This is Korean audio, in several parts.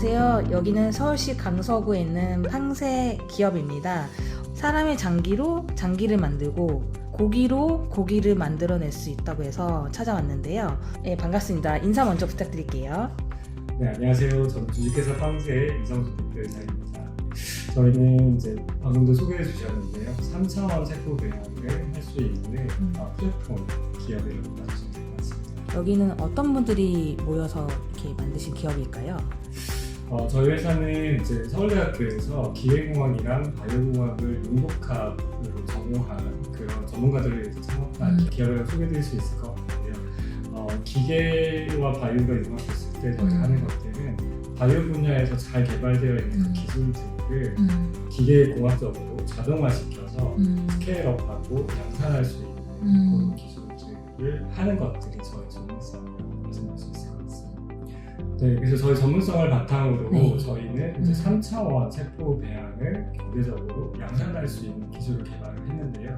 안녕하세요. 여기는 서울시 강서구에 있는 팡세 기업입니다. 사람의 장기로 장기를 만들고 고기로 고기를 만들어낼 수 있다고 해서 찾아왔는데요. 네, 반갑습니다. 인사 먼저 부탁드릴게요. 네, 안녕하세요. 저는 주식회사 팡세 이성수 대표이사입니다. 저희는 이제 방금도 소개해 주셨는데요. 3차원 세포 배양을 할 수 있는 플랫폼 기업이라고 봐주시면 될 것 같습니다. 여기는 어떤 분들이 모여서 이렇게 만드신 기업일까요? 저희 회사는 이제 서울대학교에서 기계공학이랑 바이오공학을 융복합으로 전공한 그런 전문가들을 위해서 창업한 기업을 소개드릴 수 있을 것 같고요. 기계와 바이오가 융합됐을 때 저희가 하는 것들은 바이오 분야에서 잘 개발되어 있는 그 기술들을 기계공학적으로 자동화시켜서 스케일업하고 양산할 수 있는 그런 기술들을 하는 것들이 저희 전문성이라고 말씀드릴 수 있을 것 같습니다. 네, 그래서 저희 전문성을 바탕으로 저희는 이제 3차원 세포 배양을 경제적으로 양산할 수 있는 기술을 개발을 했는데요.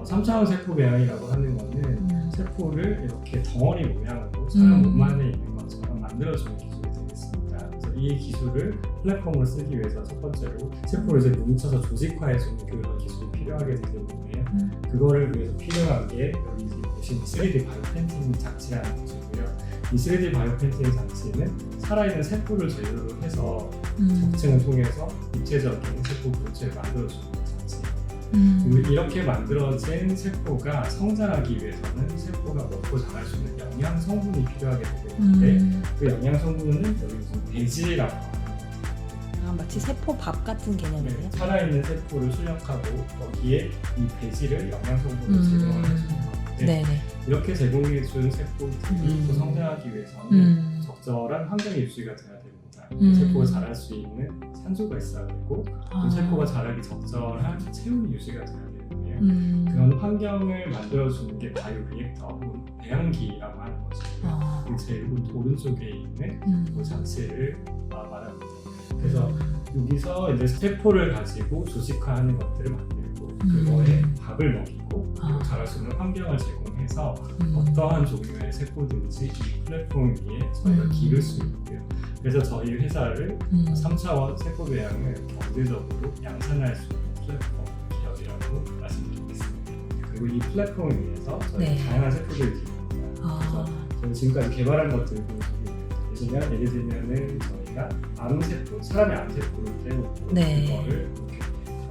3차원 세포 배양이라고 하는 거는 세포를 이렇게 덩어리 모양으로 사람 몸 안에 있는 것처럼 만들어주는 기술이 되겠습니다. 그래서 이 기술을 플랫폼으로 쓰기 위해서 첫 번째로 세포를 이제 뭉쳐서 조직화해주는 그런 기술이 필요하게 되기 때문에 그거를 위해서 필요한 게 여기 보시는 3D 바이오 펜팅 장치라는 것이고요. 이 3D 바이오 펜팅 장치는 살아있는 세포를 재료로 해서 적층을 통해서 입체적인 세포 본체를 만들어주는 장치예요. 그리고 이렇게 만들어진 세포가 성장하기 위해서는 세포가 먹고 자랄 수 있는 영양 성분이 필요하게 되는데 그 영양 성분은 여기 무슨 배지라고 합니다. 마치 세포밥 같은 개념이에요? 살아있는 세포를 출력하고 거기에 이 배지를 영양 성분으로 제공을 해주는 건데 이렇게 제공해준 세포들이 또 성장하기 위해서는 적절한 환경이 유지가 돼야 됩니다. 세포가 자랄 수 있는 산소가 있어야 되고 그 세포가 자라기 적절한 체온이 유지가 돼야 되는데요. 그런 환경을 만들어주는 게 바이오 리액터, 배양기라고 하는 것이고요. 그 제일 오른쪽에 있는 그 장치를 말합니다. 그래서 여기서 이제 세포를 가지고 조직화하는 것들을 만들고 그거에 밥을 먹이고 그리고 자랄 수 있는 환경을 제공해서 어떠한 종류의 세포든지 이 플랫폼 위에 저희가 기를 수 있고요. 그래서 저희 회사를 3차원 세포 배양을 경제적으로 양산할 수 있는 플랫폼 기업이라고 말씀드리겠습니다. 그리고 이 플랫폼을 위해서 저희가 다양한 세포들을 기릅니다. 그래서 저희 지금까지 개발한 것들을 보시면 예를 들면은 저희가 암세포, 사람의 암세포를 떼우고 그거를 이렇게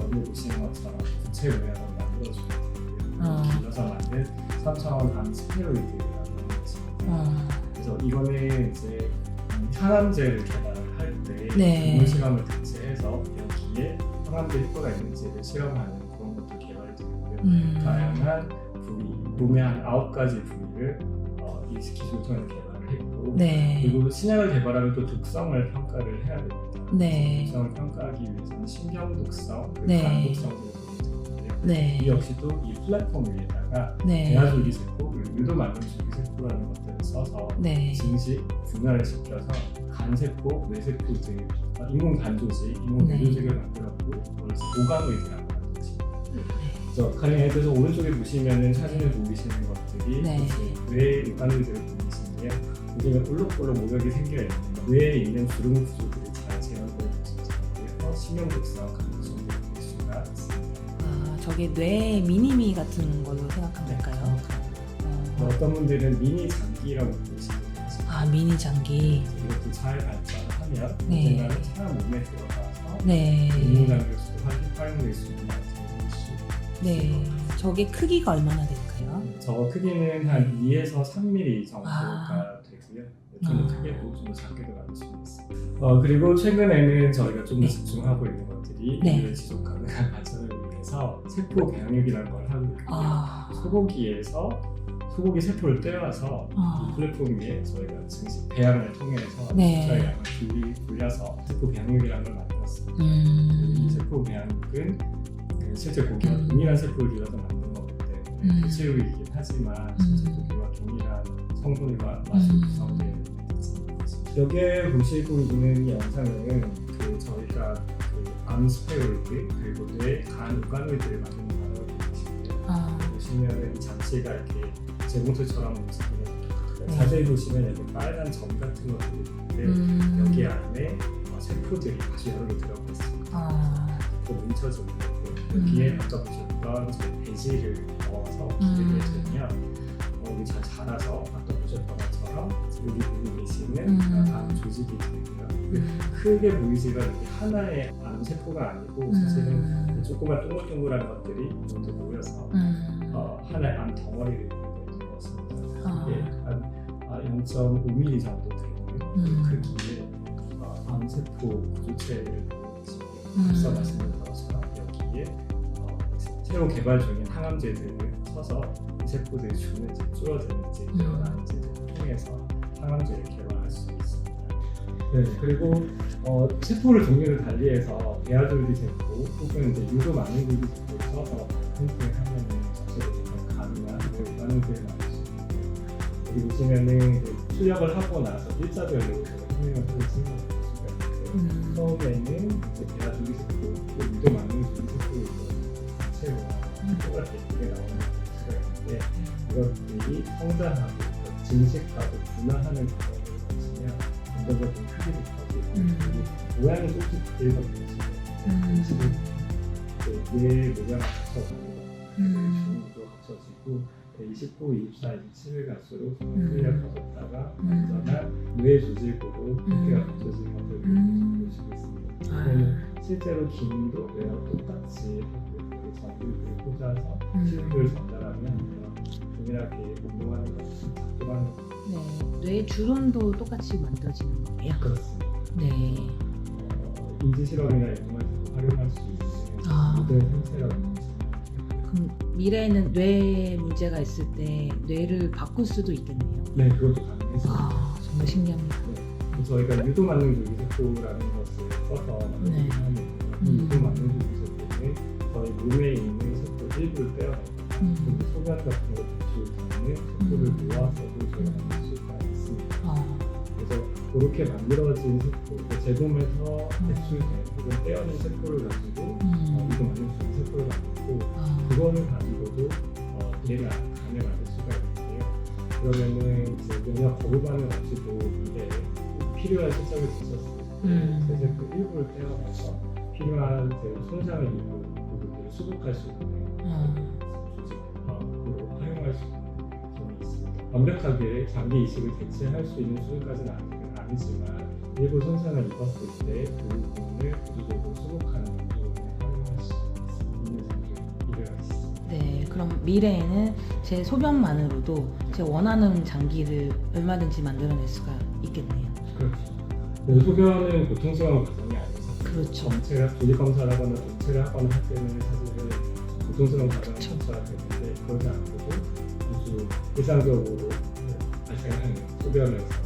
여기 보시는 것처럼 구체 모양으로 만들어주는 거고요. 길어서 만든 3차원 암 스테로이드라고 하는 것입니다. 그래서 이거는 이제 항암제를 개발을 할 때 동물 실험을 같이 해서 여기에 항암제 효과가 있는지를 실험하는 그런 것도 개발이 되고요. 다양한 부위, 몸의 한 9가지 부위를 이 기술을 통해 개발을 했고 그리고 신약을 개발하면 또 독성을 평가를 해야 됩니다. 독성을 평가하기 위해서는 신경 독성, 그리고 간 독성을 보게 되는데요. 이 역시도 이 플랫폼 위에다가 대하줄기 세포, 그리고 유도 만능 줄기 세포라는 것들을 써서 증식, 분할을 시켜서 간 세포, 뇌 세포 등 인공 간 조직, 인공 뇌 조직을 만들었고 그걸 오가노이드라고 하는 것입니다. 그래서 가령해서 오른쪽에 보시면은 사진을 보이시는 것들이 뇌 오가노이드를 보이시는데요. 여기가 볼록볼록 모격이 생겨 있는 뇌에 있는 주름 구조들이 잘 재현되어 있어서 신경 독성, 간 독성을 볼 수가 있습니다. 저게 뇌 미니미 같은 걸로 생각하면 될까요? 어떤 분들은 미니 장기라고 부르시는 거죠. 미니 장기. 이것도 잘 발전하면 언젠가는 사람 몸에 들어가서 인공 장기로서도 활용될 수 있는 저게 크기가 얼마나 될까요? 저 크기는 한 2에서 3mm 정도가 되고요. 좀 더 크게도 좀 더 작게도 만들 수 있습니다. 그리고 최근에는 저희가 좀 더 집중하고 있는 것들이 인류의 지속 가능한 발전을 위해서 세포 배양육이라는 걸 하고 있고요. 소고기 세포를 떼어서 이 플랫폼 위에 저희가 증식 배양을 통해서 숫자의 양을 굴려서 세포 배양육이라는 걸 만들었습니다. 이 세포 배양육은 실제 고기와 동일한 세포를 길러서 만든 거기 때문에 대체육이긴 하지만 실제 고기와 동일한 성분과 맛이 구성되어 있습니다. 여기에 보시고 있는 영상은 저희가 암 스테로이드 그리고 뇌, 간, 오가노이드를 만드는 과정을 보시고요. 보시면은 이 장치가 이렇게 재봉틀처럼 움직이는 자세히 보시면 여기 빨간 점 같은 것들이 있는데 여기 안에 세포들이 아주 여러 개 들어가 있습니다. 또 뭉쳐져 있고 여기에 아까 보셨던 배지를 넣어서 기르게 되면 여기 잘 자라서 아까 보셨던 것처럼 여기 보고 계시는 암 조직이 되고요. 크게 보이지만 여기 하나의 암 세포가 아니고 사실은 조그만 동글동글한 것들이 모두 모여서 하나의 암 덩어리를 이루는 것입니다. 이게 한 0.5mm 정도 되는 크기의 암세포 구조체를 보여주시고 앞서 말씀드린 것처럼 여기에 새로 개발 중인 항암제들을 쳐서 이 세포들이 죽는지 줄어드는지 늘어나는지를 통해서 항암제를 개발할 수 있습니다. 네, 그리고 세포를 종류를 달리해서 배아줄기 세포 혹은 이제 유도 만능줄기 세포를 써서 프린팅을 하면은 전체적으로 가능한 만능들을 만들 수 있는데요. 여기 보시면은 출력을 하고 나서 일자별로 설명을 하고 있습니다. 처음에는 배아줄기 세포, 유도 만능줄기 세포를 채로 똑같이 예쁘게 나오는 수가 있는데 이것들이 성장하고 증식하고 분화하는 과정을 거치면 점점점 크기도 커지고 그리고 모양이 솔직히 되게 바뀌어지고 뇌 모양이 갖춰지고 주름도 갖춰지고 29, 24, 27을 갈수록 크기가 커졌다가 완전한 뇌 조직으로 크기가 갖춰지는 것들을 보시고 있습니다. 실제로 기능도 뇌와 똑같이 전기를 꽂아서 실험을 전달하면 동일하게 운동하는 것이 작동하는 네, 뇌 주름도 똑같이 만들어지는 거예요? 그렇습니다. 네. 인지 실험이나 이런 것에서 활용할 수 있는 모델 형태라고 보시면 그럼 미래에는 뇌 문제가 있을 때 뇌를 바꿀 수도 있겠네요. 네, 그것도 가능했습니다. 정말 신기합니다. 네. 저희가 유도 만능줄기 세포라는 것을 써서 만들긴 하는데 유도 만능줄기 세포는 저희 몸에 있는 세포 일부를 떼어내고 그리고 소변 같은 걸 배출되는 세포를 모아서도 저희가 만들 수가 있습니다. 그래서 그렇게 만들어진 세포, 제몸에서 배출된 혹은 떼어낸 세포를 가지고 유도 만능줄기 세포를 만들고 그거를 가지고도 얘를 간에 만들 수가 있는데요. 그러면은 이제 면역 거부 반응 없이도 미래에 필요한 시점이 있었을 때 그 세포 일부를 떼어내서 필요한 손상을 입은 부분들을 수급할 수 있는 조직으로 활용할 수 있는 점이 있습니다. 완벽하게 장기 이식을 대체할 수 있는 수준까지는 아니지만 일부 손상을 입었을 때 그 부분을 구조적으로 수급하는 용도로 활용할 수 있는 장기를 이루어갈 수 있습니다. 네, 그럼 미래에는 제 소변만으로도 제 원하는 장기를 얼마든지 만들어낼 수가 있겠네요. 그렇죠. 소변은 고통스러운 과정이 아니죠. 그렇죠. 전체가 조직 검사를 하거나 전체를 하거나 할 때는 사실은 고통스러운 과정을 거쳐야 되는데 그러지 않고도 아주 일상적으로 발생하는 소변에서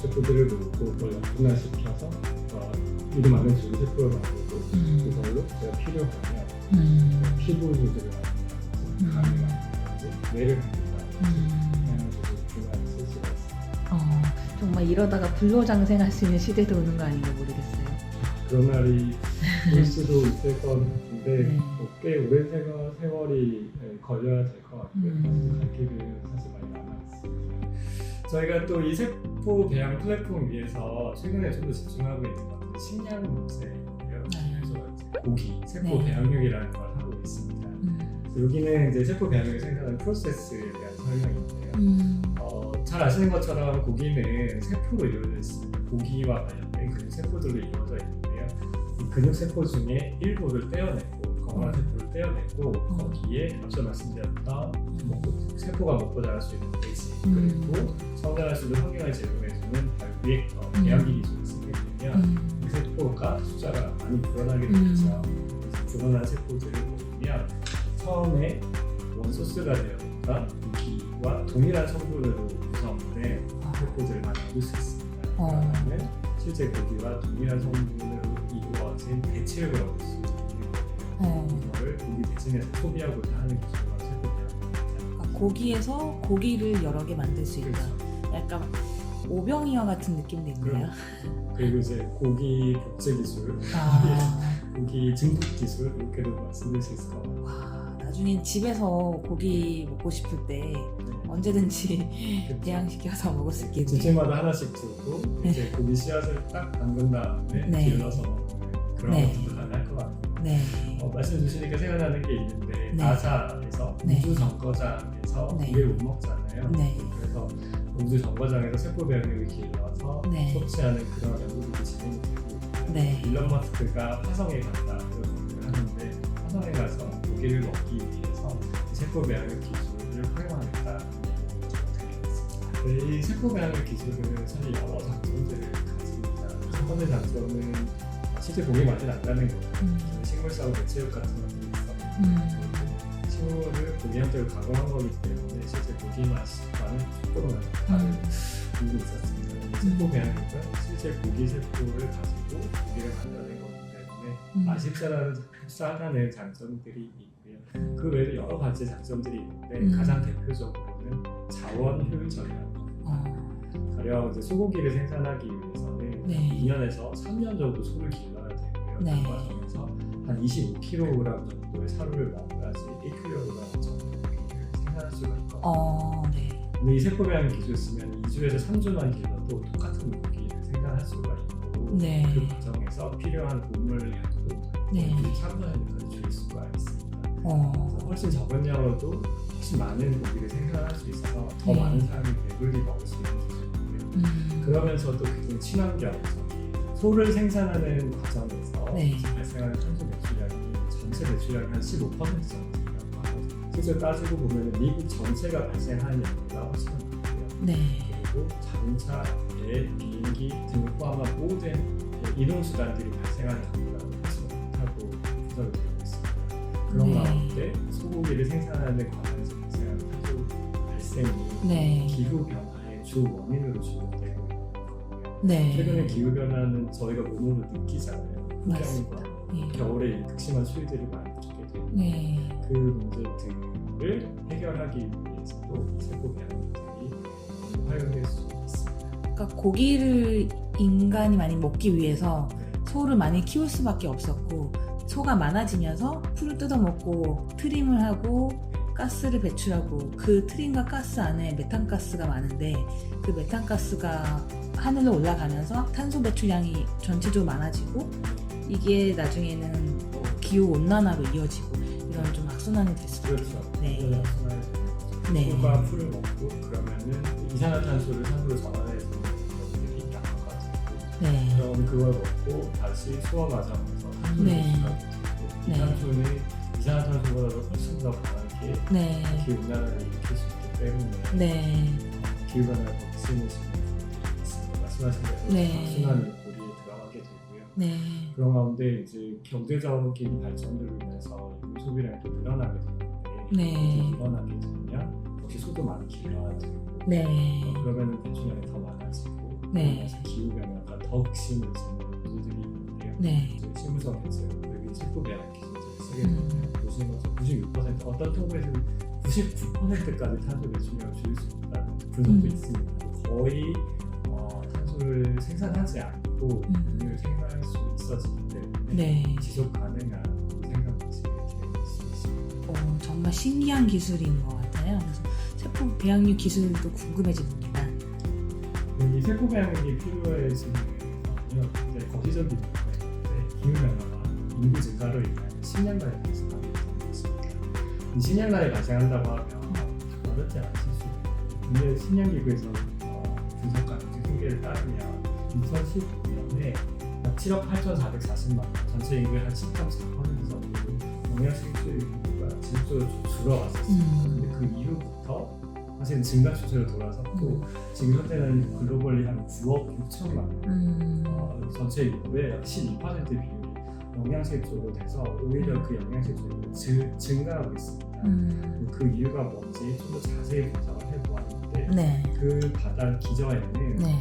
세포들을 모으고 그걸 분할시켜서 유도 만능줄기 세포를 만들고 그걸로 제가 필요하면 피부 조직을 만든다든지 간을 만든다든지 뇌를 만든다든지 다양한 조직을 분할을 쓸 수가 있습니다. 정말 이러다가 불로장생 할 수 있는 시대도 오는 거 아닌가 모르겠어요. 그런 날이 올 수도 있을 것 같은데 꽤 오랜 세월이 걸려야 될 것 같고요. 갈 길은 사실 많이 남아있습니다. 저희가 또 이 세포 배양 플랫폼 위에서 최근에 좀 더 집중하고 있는 것은 식량 문제인데요. 그래서 이제 고기, 세포 배양육이라는 걸 하고 있습니다. 여기는 이제 세포 배양육을 생산하는 프로세스에 대한 설명인데요. 잘 아시는 것처럼 고기는 세포로 이루어져 있습니다. 고기와 관련된 근육 세포들로 이루어져 있는데요. 이 근육 세포 중에 일부를 떼어내고 건강한 세포를 떼어내고 거기에 앞서 말씀드렸던 세포가 먹고 자랄 수 있는 돼지 그리고 성장할 수 있는 환경을 제공해주는 바이오리액터 배양기 기술을 쓰게 되면 이 세포가 숫자가 많이 불어나게 되죠. 그래서 불어난 세포들을 보면 처음에 원소스가 되었던 고기와 동일한 성분으로 구성된 세포들을 만들 수 있습니다. 그러면 실제 고기와 동일한 성분으로 이루어진 대체육을 얻을 수 있는 이거를 고기 대신해서 소비하고자 하는 기술과 세포 배양입니다. 고기에서 고기를 여러 개 만들 수 있다. 그렇죠. 약간 오병이어 같은 느낌도 있나요? 그리고 이제 고기 복제 기술, 고기 증폭 기술 이렇게도 말씀드릴 수 있을 것 같아요. 와, 나중엔 집에서 고기 먹고 싶을 때 언제든지 그쵸. 배양시켜서 먹을 수 있겠네요. 주제마다 하나씩 주고 이제 고기 씨앗을 딱 담근 다음에 네. 길러서 먹는 그런 네. 것도 가능할 것 같아요. 네. 말씀 주시니까 생각나는 게 있는데 네. 나사에서 네. 우주 정거장에서 네. 고기를 못 먹잖아요. 네. 그래서 우주 정거장에서 세포 배양육을 길러서 네. 섭취하는 그런 연구들이 진행이 되고 있고요. 네. 일론 머스크가 화성에 간다 그런 얘기를 하는데 화성에 가서 고기를 먹기 위해서 세포 배양육 기술을 활용하겠다. 이 세포 배양육 기술은 사실 여러 장점들을 가집니다. 첫 번째 장점은 실제 고기 맛이 난다는 거예요. 식물성 대체육 같은 것들이 있어요. 식물을 고기 형태로 가공한 거기 때문에 실제 고기 맛과는 조금은 다른 부분이 있었습니다. 세포 배양육은 실제 고기 세포를 가지고 고기를 만들어낸 거기 때문에 맛이 흡사하다는 장점들이 있고요. 그 외에도 여러 가지 장점들이 있는데 가장 대표적으로는 자원 효율적이라는 거예요. 가령 이제 소고기를 생산하기 위해서는 네. 2년에서 3년 정도 소를 길러야 되고요. 네. 그 과정에서 한 25kg 정도의 사료를 먹어야지 1kg 정도의 고기를 생산할 수가 있거든요. 네. 근데 이 세포 배양 기술 쓰면 2주에서 3주만 길러도 똑같은 고기를 생산할 수가 있고 네. 그 과정에서 필요한 곡물 양도 네. 3%까지 줄일 수가 있습니다. 어. 그래서 훨씬 적은 양으로도 훨씬 많은 고기를 생산할 수 있어서 더 네. 많은 사람이 배불리 먹을 수 있는 기술이고요. 그러면서도 굉장히 친환경적인 소를 생산하는 과정에서 네. 발생하는 탄소 배출량이 전체 배출량이 한 15% 정도라고 하거든요. 실제로 따지고 보면 미국 전체가 발생하는 양보다 훨씬 많고요. 네. 그리고 자동차, 배, 비행기 등을 포함한 모든 이동수단들이 발생하는 양보다 훨씬 많다고 분석이 되고 있습니다. 그런 네. 가운데 소고기를 생산하는 과정에서 발생하는 탄소 발생이 네. 기후 변화의 주 원인으로 지목되고 있는 거고요. 네. 최근에 기후 변화는 저희가 몸으로 느끼잖아요. 맞습니다. 폭염과 네. 겨울에 극심한 추위들을 많이 느끼게 되고 네. 그 문제들을 해결하기 위해서도 세포 배양육들이 활용될 수 있습니다. 그러니까 고기를 인간이 많이 먹기 위해서 소를 많이 키울 수밖에 없었고 소가 많아지면서 풀을 뜯어먹고 트림을 하고 가스를 배출하고 그 트림과 가스 안에 메탄가스가 많은데 그 메탄가스가 하늘로 올라가면서 탄소 배출량이 전체적으로 많아지고 이게 나중에는 기후 온난화로 이어지고 이런 좀 악순환이 될 수도 그렇죠. 있어요. 네. 그런 악순환이 되는 거죠. 네. 소가 풀을 먹고 그러면은 이산화탄소를 산소로 전환해서 것들이 약화가 되고 네. 그럼 그걸 먹고 다시 소화 과정에서 탄소를 네. 배출하게 되고 이 네. 탄소는 이산화탄소보다도 훨씬 더 강하게 네. 기후 온난화를 일으킬 수 있기 때문에 네. 기후 변화를 더 심해지는 부분들이 있습니다. 말씀하신 대로 네. 악순환이 고리에 들어가게 되고요. 네. 그런 가운데 이제 경제적인 발전으로 인해서 인구 소비량이 또 늘어나게 되는데 네. 이제 늘어나게 되면 역시 소도 많이 길러야 되고 네. 그러면 배출량이 더 많아지고 네. 그래서 기후 변화가 더 극심해지는 문제들이 있는데요. 네. 이제 식물성 배출 여기 세포 배양 기술들을 쓰게 되면 보시는 것처럼 96% 어떤 통계에서는 99%까지 탄소 배출량을 줄일 수 있다는 분석도 있습니다. 거의 탄소를 생산하지 않고 공유를 생산할 수 있어지기 때문에 네. 지속 가능한 생산까지 될 수 있습니다. 정말 신기한 기술인 것 같아요. 그래서 세포 배양육 기술도 궁금해집니다. 이 세포 배양육이 필요해지는 이유는 굉장히 거시적인 이유가 있는데 기후 변화와 인구 증가로 인한 식량난이 발생하게 되는 것입니다. 이 식량난이 발생한다고 하면 어렵지 않으실 수 있는데 국내 식량기구에서 분석한 통계를 따르면 2015년에 7억 8,440만 명, 전체 인구의 한 10.4% 정도 영양실조 인구가 지속적으로 줄어왔었습니다. 근데 그 이후부터 사실 증가 추세로 돌아섰고 지금 현재는 글로벌리 한 9억 6천만 명, 전체 인구의 약 12% 비율이 영양실조로 돼서 오히려 그 영양실조가 증가하고 있습니다. 그 이유가 뭔지 좀 더 자세히 분석을 해보았는데 네. 그 바닥 기저에는 네.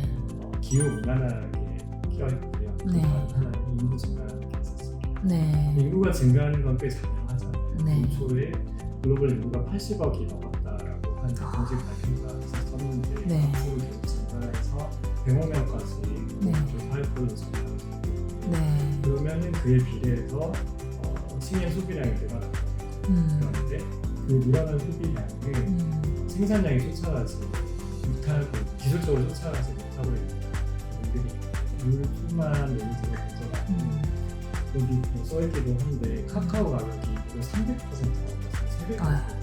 기후 온난화라는 게 끼어있고요. 그 네. 다음 하나는 인구 증가라는 게 있었습니다. 네. 인구가 증가하는 건 꽤 자명하잖아요. 네. 초에 글로벌 인구가 80억이 넘었다라고 한 공식 발표가 있었는데 네. 앞으로 계속 증가해서 100억 명까지 네. 4% 증가를 되고 네. 그러면은 그에 비례해서 식량 소비량이 늘어날 겁니다. 그런데 그 늘어난 소비량은 생산량이 쫓아가지 못하고 기술적으로 쫓아가지 못하고 있는 부분들이 물뿐만 예를 들어 보더라도 여기 뭐 써있기도 한데 카카오 가격이 무려 300% 올랐어요. 300%.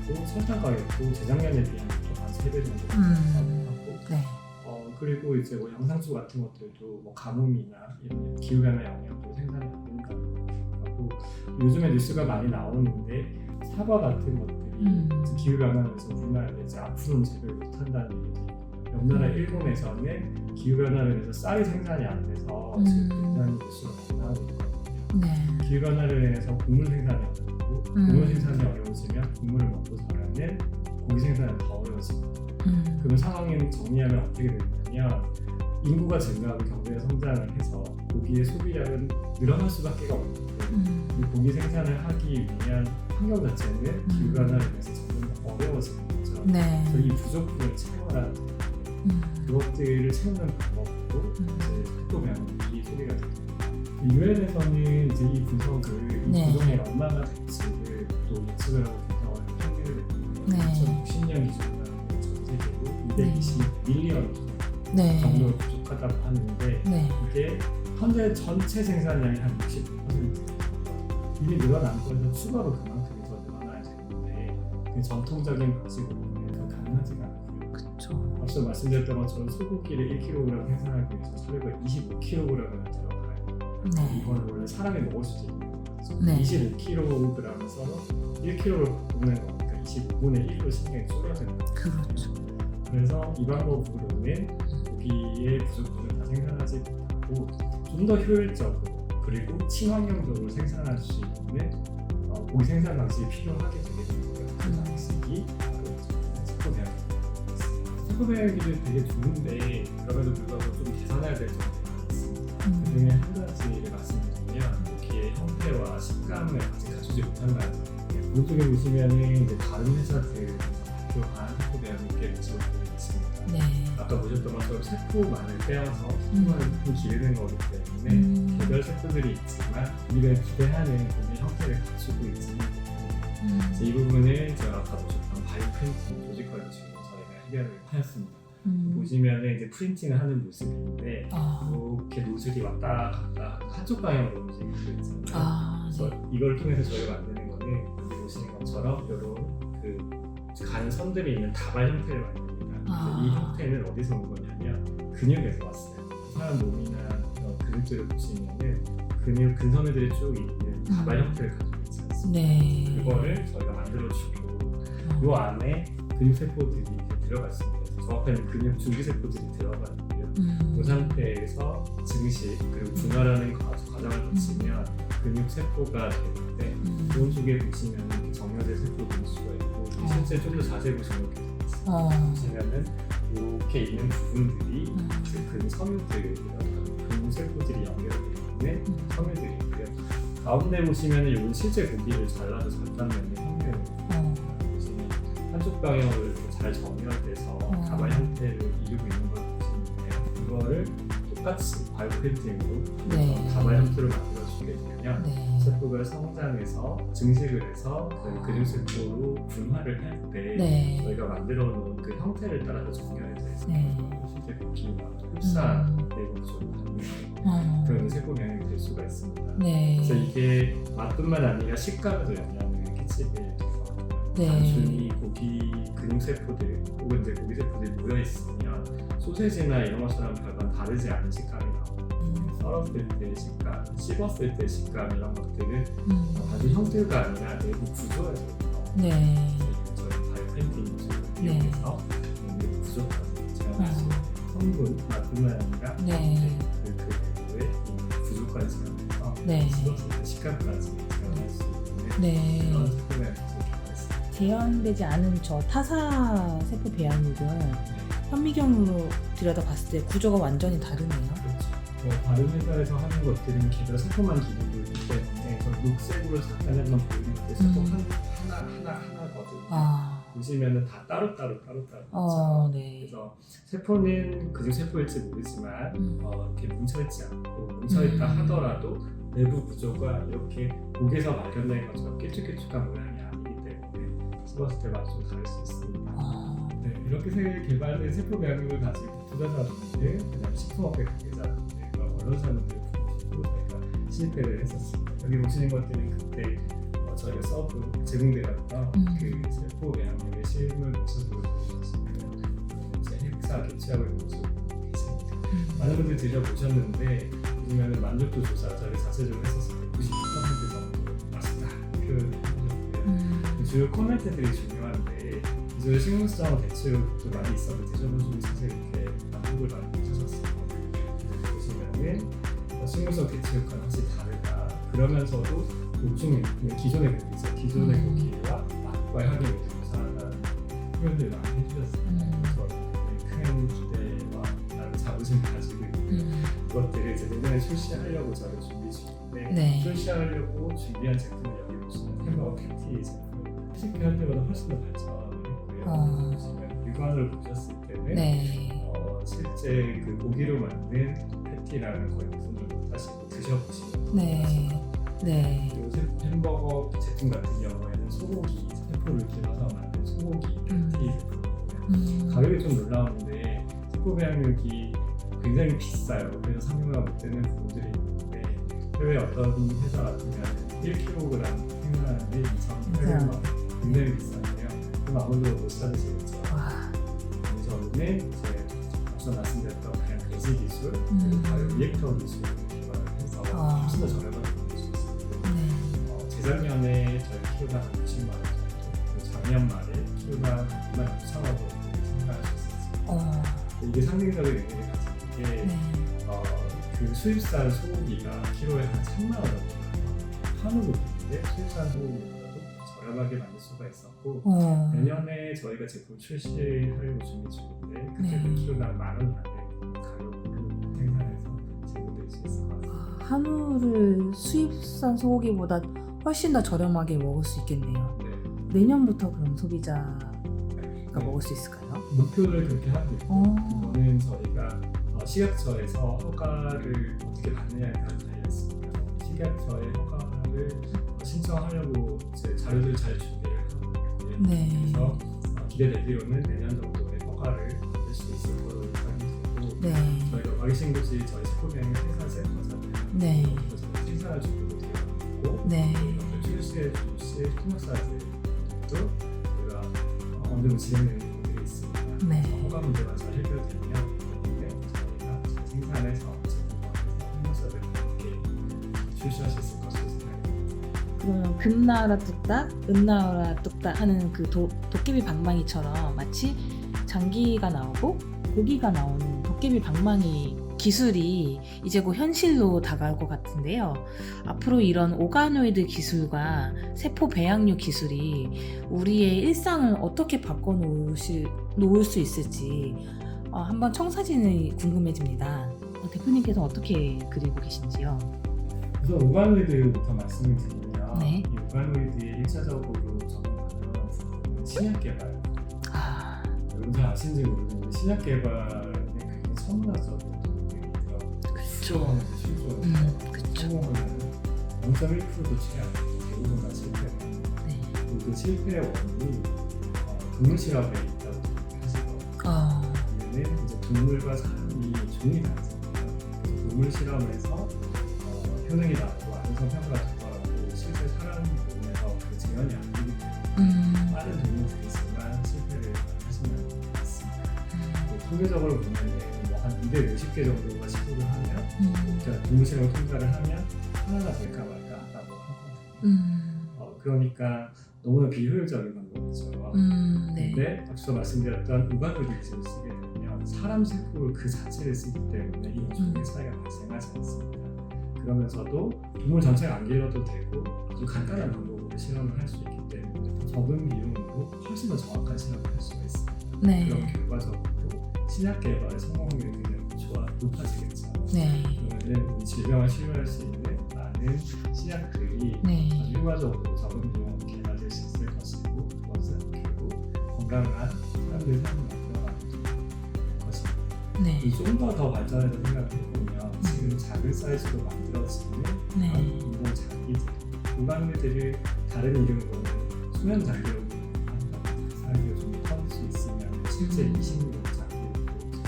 그리고 설탕 가격도 재작년에 비하면 또 한 3배 정도 올랐고 네. 그리고 이제 뭐 영상素같은 것들도 뭐 가뭄이나 이런 기후변화 영향으로 생산이 안 된다고 하고 요즘에 뉴스가 많이 나오는데 사과 같은 것들이 기후변화에서 우리나라에 이제 앞으로는 재배를 못한다는 얘기도 있고 옆나라 일본에서는 기후변화로 인해서 쌀이 생산이 안 돼서 지금 굉장히 뉴스가 많이 나오고 있거든요. 네. 기후변화로 인해서 곡물 생산이 어렵고 곡물 생산이 어려워지면 곡물을 먹고 자라는 고기 생산이 더 어려워집니다. 그런 상황을 정리하면 어떻게 되냐면 인구가 증가하고 경제가 성장을 해서 고기의 소비량은 늘어날 수밖에 없는데 이 고기 생산을 하기 위한 환경 자체는 기후변화로 인해서 점점 더 어려워지는 거죠. 네. 그래서 이 부족분을 채워라 그것들을 채우는 방법으로 이제 속도 변환이 소비가 됩니다. 유엔에서는 이제 이 분석을 이 부동의 얼마나 될지를 또 예측을 하고 분석을 평균을 냈는데 2060년 기준으로 전 세계로 220밀리언 정도로 부족하다고 하는데 이게 현재 전체 생산량이 한 60%. 이미 늘어난 거에서 추가로 그만큼이 더 늘어나야 되는데 그 전통적인 방식으로는 가능하지가 않고요. 그쵸. 앞서 말씀드렸던 것처럼 소고기를 1kg 생산하기 위해서 사료가 25kg을 들어가요. 이거는 원래 사람이 먹을 수도 있는 거죠. 25kg에서 1kg를 바꾸는 거니까 25분의 1로 신경이 줄어드는 거죠. 그렇죠. 그래서 이 방법으로는 고기의 부족분을 다 생산하지 못하고 좀 더 효율적으로 그리고 친환경적으로 생산할 수 있는 고기 생산 방식이 필요하게 되게 됩니다. 그 방식이 바로 세포배양입니다. 세포배양기도 되게 좋은데 그럼에도 불구하고 좀 개선해야 될 점들이 많이 있습니다. 그 중에 한 가지를 말씀드리면 고기의 형태와 식감을 아직 갖추지 못한 거예요. 오른쪽에 보시면은 이제 다른 회사들에서 발표한 세포배양기를 지원하고 있습니다. 아까 보셨던 것처럼 세포만을 빼어서 세포만을 기르는 거기 때문에 개별 세포들이 있지만 우리가 기대하는 고기 형태를 갖추고 있지는 못하고 이 부분을 제가 아까 보셨던 바이오프린팅 조직화 방식으로 저희가 해결을 하였습니다. 보시면은 이제 프린팅을 하는 모습인데 이렇게 노즐이 왔다 갔다 한쪽 방향으로 움직이고 있잖아요. 그래서 이걸 통해서 저희가 만드는 거는 여기 보시는 것처럼 이런 그 가는 선들이 있는 다발 형태를 만듭니다. 이 형태는 어디서 온 거냐면 근육에서 왔어요. 사람 몸이나 근육들을 보시면은 근육 근섬유들이 쭉 있는 다발 형태를 가지고 있지 않습니까? 그거를 저희가 만들어주고 이 안에 근육세포들이 들어가 있습니다. 저 앞에는 근육 줄기세포들이 들어가 있고요. 이 상태에서 증식 그리고 분할하는 과정을 거치면 근육세포가 되는데 오른쪽에 보시면 정렬된 세포들일 수가 있고 실제 좀 더 자세히 보시면 이렇게 되어 있습니다. 보시면은 이렇게 있는 부분들이 근 섬유들이라고 근세포들이 연결되어 있는 섬유들이고요. 가운데 보시면은 이건 실제 고기를 잘라서 절단면의 형태로 보시면 한쪽 방향으로 잘 정렬돼서 다발 형태를 이루고 있는 걸 보시는데요. 이거를 똑같이 바이오프린팅으로 다발 형태로 만들어주게 되면 세포가 성장해서 증식을 해서 근육세포로 분화를 할 때 저희가 만들어 놓은 그 형태를 따라서 정렬이 돼서 실제 고기나 흡사 내분적으로 하는 그런 세포 변형이 될 수가 있습니다. 그래서 이게 맛뿐만 아니라 식감에도 영향을 끼치게 되거든요. 단순히 고기 근육세포들 혹은 이제 고기세포들이 모여있으면 소세지나 이런 것처럼 별반 다르지 않은 식감이 나옵니다. 썰었을 때 식감, 씹었을 때 식감 이런 것들은 단순 형태가 아니라 내부 구조에서부터 저희 바이오프린팅 기술을 이용해서 내부 구조까지 제어할 수 있는 성분, 맛뿐만 아니라 그 내부의 구조까지 제어해서 씹었을 때 식감까지 제어할 수 있는 그런 세포를 개발했습니다. 재현되지 않은 저 타사 세포 배양육은 현미경으로 들여다봤을 때 구조가 완전히 다르네요. 그렇죠. 다른 회사에서 하는 것들은 개별 세포만 기르고 있기 때문에 녹색으로 잠깐 한번 보이는 게 세포 하나거든요. 보시면은 다 따로따로 네. 그래서 세포는 그중 세포일지 모르지만 이렇게 뭉쳐있지 않고 뭉쳐있다 하더라도 내부 구조가 이렇게 목에서 발견된 것처럼 길쭉길쭉한 모양이 아니기 때문에 씹었을 때마다 좀 다를 수 있습니다. 네, 이렇게 개발된 세포 배양육을 가지고 투자자분들, 그다음 식품업계 관계자분들과 언론사분들 보시고 저희가 실패를 했었습니다. 여기 보시는 것들은 그때 저희가 제공되었던 그 세포 배양육의 실물 모습을 보여주셨습니다. 이제 핵사 개취하고 있는 모습을 보고 계십니다. 많은 분들이 드셔보셨는데 보시면 만족도 조사 저희 자체적으로 했었을 때 92% 정도 맛있다 표현을 해주셨고요. 주요 코멘트들이 중요한데 기존의 식물성 대체육도 많이 있었는데 드셔보시면 사실 이렇게 만족을 많이 하셨어요. 보시면은 식물성 대체육과는 확실히 다르다. 그러면서도 보충 기존의 고기죠. 기존의 고기와 맛과 향이 매우 유사하다는 표현들을 많이 해주셨어요. 그래서 큰 기대와 나름 자부심 가지고 있는 그것들을 이제 내년에 출시하려고 저희 준비 중인데 출시하려고 준비한 제품을 여기 보시면 햄버거 패티 제품 쉽게 할 때보다 훨씬 더 발전을 했고요. 보시면 육안으로 보셨을 때는 실제 그 고기로 만든 패티라는 거의 부분을 다시 드셔보시면 요새 햄버거 제품 같은 경우에는 소고기 세포를 길러서 만든 소고기 패티 제품이고요. 가격이 좀 놀라운데 세포 배양육이 굉장히 비싸요. 그래서 상용화 못 되는 부분들이 있는데 해외 어떤 회사 같으면 1kg 생산하는데 2,800만 원 굉장히 비싼데요. 그럼 아무도 못 찾으시겠죠. 저는 이제 앞서 말씀드렸던 그냥 배지 기술, 바이오 리액터 기술을 개발을 해서 훨씬 더 저렴하게 만들 수 있습니다. 재작년에 저희 키로당 60만 원 정도, 작년 말에 키로당 26,000원 정도 생산할 수 있었어요. 이게 상징적인 의미를 가지는 게 그 수입산 소고기가 키로에 한 1,000만 원 정도 한우로 보는데 수입산 소고기보다도 저렴하게 만들 수가 있었고 내년에 저희가 제품 출시하려고 준비 중인데 그때도 키로당 10,000원 안에 가격으로 생산해서 제공될 수 있을 것 같습니다. 한우를 수입산 소고기보다 훨씬 더 저렴하게 먹을 수 있겠네요. 내년부터 그럼 소비자가 먹을 수 있을까요? 목표를 그렇게 하고 있고 이거는 저희가 식약처에서 허가를 어떻게 받느냐에 따라 달렸습니다. 식약처의 허가를 신청하려고 이제 자료들 잘 준비를 하고 있고요. 그래서 기대되기로는 내년 정도에 허가를 받을 수 있을 걸로 예상이 되고 저희가 와계신 곳이 저희 식품여행 생산센터잖아요. 그래서 저희 생산을 준비도 되어 있고 출시해 주실 통역사들도 저희가 어느 정도 진행되는 부분들이 있습니다. 허가 문제가 잘 해결되면 저희가 생산해서 제품화해서 통역사들께 출시할 수 있을 것으로 생각합니다. 그러면 금나라 뚝딱, 은나라 뚝딱 하는 그 도깨비 방망이처럼 마치 장기가 나오고 고기가 나오는 도깨비 방망이 기술이 이제 곧 현실로 다가올 것 같은데요. 앞으로 이런 오가노이드 기술과 세포 배양육 기술이 우리의 일상을 어떻게 바꿔놓을 수 있을지 한번 청사진이 궁금해집니다. 대표님께서 어떻게 그리고 계신지요? 우선 오가노이드부터 말씀을 드리면 이 오가노이드의 1차적으로 적용하는 부분은 신약 개발. 여러분 잘 아시는지 모르겠는데 신약 개발에 굉장히 천문학적인 성공을 하는 0.1%도 채 안 되는 대부분 다 실패합니다. 그리고 그 실패의 원인이 동물 실험에 있다고 하시더라고요. 이는 이제 동물과 사람이 종이 다르잖아요. 그래서 동물 실험에서 효능이 나고 안전 평가가 되더라도 실제 사람 몸에서 그 재현이 안 되기 때문에 빠른 동물들이지만 실패를 하시는 것 같습니다. 통계적으로 보면 한 250개 정도가 시도를 하면 동물 실험을 통과를 하면 하나가 될까 말까 하다고 하거든요. 그러니까 너무나 비효율적인 방법이죠. 근데 앞서 말씀드렸던 오가노이드 기술을 쓰게 되면 사람 세포를 그 자체를 쓰기 때문에 이 종의 차이가 발생하지 않습니다. 그러면서도 동물 전체가 안 길러도 되고 아주 간단한 방법으로 실험을 할 수 있기 때문에 적은 비용으로 훨씬 더 정확한 실험을 할 수가 있습니다. 그럼 결과적으로 신약 개발의 성공 확률이 높아지겠죠. 그러면 질병을 치료할 수 있는 많은 신약들이 아주 효과적으로 적은 비용으로 개발될 수 있을 것이고 그것은 결국 건강한 사람들의 삶을 만들어가는 것입니다. 네. 좀 더 발전해서 생각을 해보면 지금 작은 사이즈로 만들어지는 네. 인공 장기들, 공간들을 다른 이름으로는 수면 장기라고 한다. 사이즈가 좀 커질 수 있으면 실제 26 장기로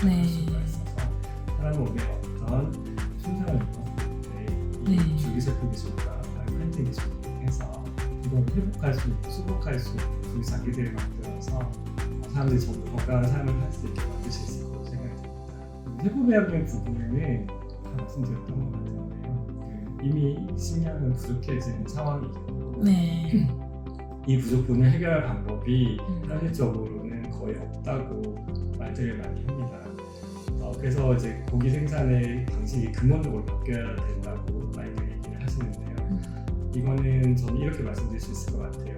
네. 생각할 수가 있어서 사람은 몸에 어떤 손상을 입었을 때 네. 이 줄기세포 기술과 팬팅 기술을 이용해서 이걸 회복할 수 있고 수복할 수 있는 그 장기들을 만들어서 사람들이 전부 건강한 삶을 할 수 있게 만들 수 있을 거라고 생각이 듭니다. 세포배양의 부분은 다 말씀드렸던 것 같은데요. 이미 식량은 부족해지는 상황이고 네. 이 부족분을 해결할 방법이 현실적으로는 거의 없다고 말들을 많이 합니다. 그래서 이제 고기 생산의 방식이 근본적으로 바뀌어야 된다고 많이들 얘기를 하시는데요. 이거는 저는 이렇게 말씀드릴 수 있을 것 같아요.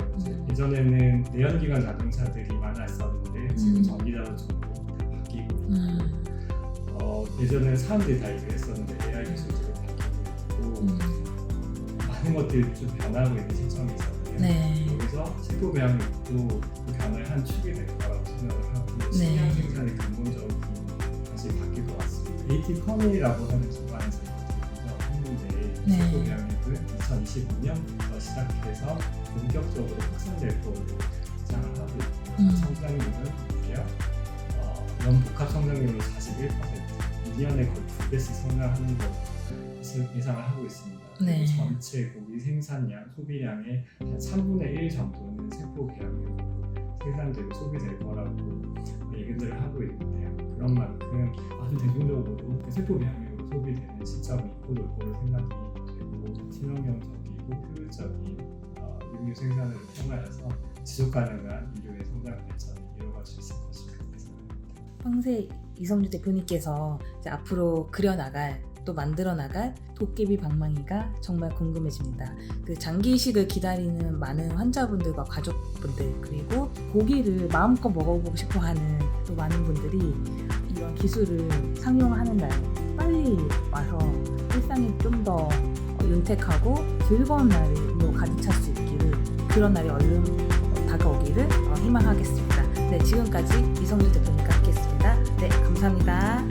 예전에는 내연기관 자동차들이 많았었는데 지금 전기자동차로 다 바뀌고 있고 예전에는 사람들이 다 일을 했었는데 AI 기술들로 바뀌고 있고 많은 것들이 좀 변하고 있는 시점이 있었는데요. 네. 여기서 세포 배양육도 그 변화의 한 축이 될 거라고 생각을 하고 네. 식량 생산의 근본적인 방식이 바뀌고 왔습니다. AT 커미라고 하는 기관에서 이것을 했는데 네. 세포 배양육은 2025년부터 시작해서 본격적으로 확산될 거로 예상을 하고 있고 성장률은 무려 연 복합 성장률은 41%, 2년에 거의 2배씩 성장하는 것을 예상을 하고 있습니다. 네. 전체 고기 생산량, 소비량의 한 3분의 1 정도는 세포 배양육으로 생산되고 소비될 거라고 얘기들을 하고 있는데요. 그런 만큼 아주 대중적으로 세포 배양육으로 소비되는 시점이 곧 올 거로 생각이 되고 친환경적이고 효율적인 육류 생산을 통하여서 지속 가능한 인류의 성장 발전을 이루어갈 수 있을 것입니다. 황새 이성주 대표님께서 이제 앞으로 그려나갈 또 만들어 나갈 도깨비 방망이가 정말 궁금해집니다. 그 장기 이식을 기다리는 많은 환자분들과 가족분들 그리고 고기를 마음껏 먹어보고 싶어하는 또 많은 분들이 이런 기술을 상용하는 날 빨리 와서 일상이 좀 더 윤택하고 즐거운 날로 가득 찰 수 있기를 그런 날이 얼른 다가오기를 희망하겠습니다. 네, 지금까지 이성주 대표님과 함께했습니다. 네, 감사합니다.